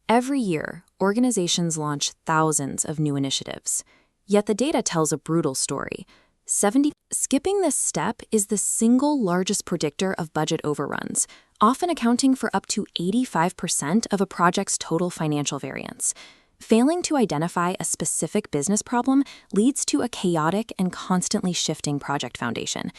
Every year, organizations launch thousands of new initiatives. Yet the data tells a brutal story. Skipping this step is the single largest predictor of budget overruns, often accounting for up to 85% of a project's total financial variance. Failing to identify a specific business problem leads to a chaotic and constantly shifting project foundation.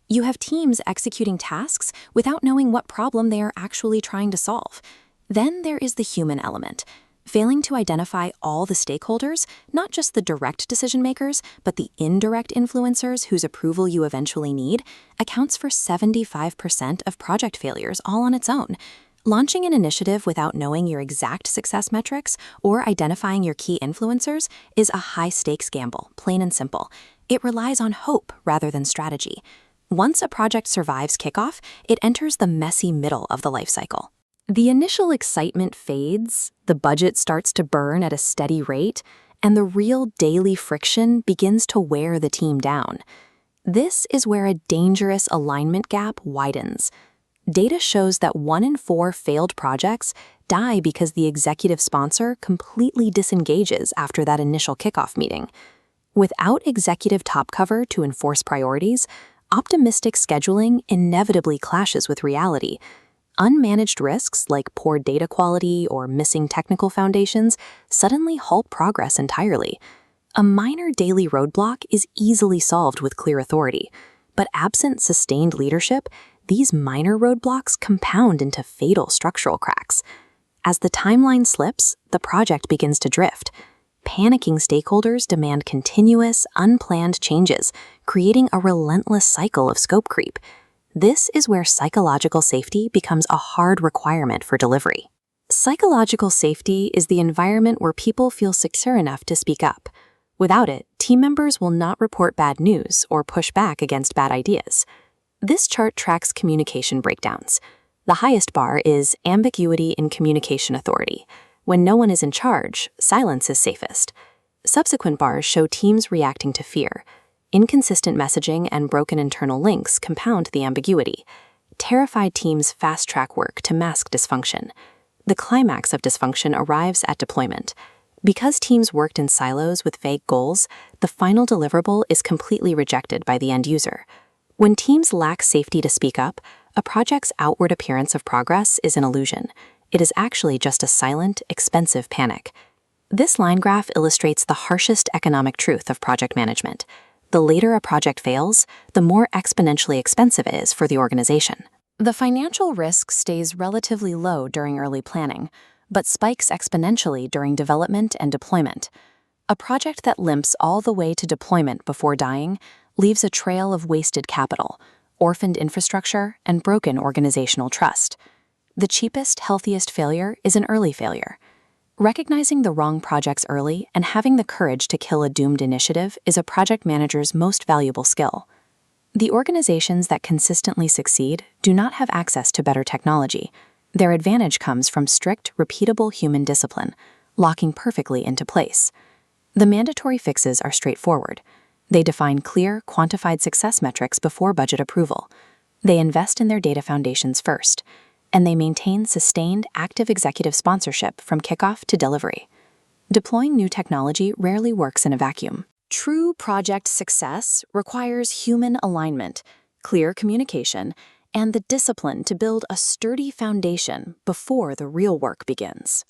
You have teams executing tasks without knowing what problem they are actually trying to solve. Then there is the human element. Failing to identify all the stakeholders, not just the direct decision makers, but the indirect influencers whose approval you eventually need, accounts for 75% of project failures all on its own. Launching an initiative without knowing your exact success metrics or identifying your key influencers is a high-stakes gamble, plain and simple. It relies on hope rather than strategy. Once a project survives kickoff, it enters the messy middle of the life cycle. The initial excitement fades, the budget starts to burn at a steady rate, and the real daily friction begins to wear the team down. This is where a dangerous alignment gap widens. Data shows that 1 in 4 failed projects die because the executive sponsor completely disengages after that initial kickoff meeting. Without executive top cover to enforce priorities, optimistic scheduling inevitably clashes with reality. Unmanaged risks like poor data quality or missing technical foundations suddenly halt progress entirely. A minor daily roadblock is easily solved with clear authority, but absent sustained leadership, these minor roadblocks compound into fatal structural cracks. As the timeline slips, the project begins to drift. Panicking stakeholders demand continuous, unplanned changes, creating a relentless cycle of scope creep. This is where psychological safety becomes a hard requirement for delivery. Psychological safety is the environment where people feel secure enough to speak up. Without it, team members will not report bad news or push back against bad ideas. This chart tracks communication breakdowns. The highest bar is ambiguity in communication authority. When no one is in charge, silence is safest. Subsequent bars show teams reacting to fear. Inconsistent messaging and broken internal links compound the ambiguity. Terrified teams fast-track work to mask dysfunction. The climax of dysfunction arrives at deployment. Because teams worked in silos with vague goals, the final deliverable is completely rejected by the end user. When teams lack safety to speak up, a project's outward appearance of progress is an illusion. It is actually just a silent, expensive panic. This line graph illustrates the harshest economic truth of project management. The later a project fails, the more exponentially expensive it is for the organization. The financial risk stays relatively low during early planning, but spikes exponentially during development and deployment. A project that limps all the way to deployment before dying leaves a trail of wasted capital, orphaned infrastructure, and broken organizational trust. The cheapest, healthiest failure is an early failure. Recognizing the wrong projects early and having the courage to kill a doomed initiative is a project manager's most valuable skill. The organizations that consistently succeed do not have access to better technology. Their advantage comes from strict, repeatable human discipline, locking perfectly into place. The mandatory fixes are straightforward. They define clear, quantified success metrics before budget approval. They invest in their data foundations first, and they maintain sustained, active executive sponsorship from kickoff to delivery. Deploying new technology rarely works in a vacuum. True project success requires human alignment, clear communication, and the discipline to build a sturdy foundation before the real work begins.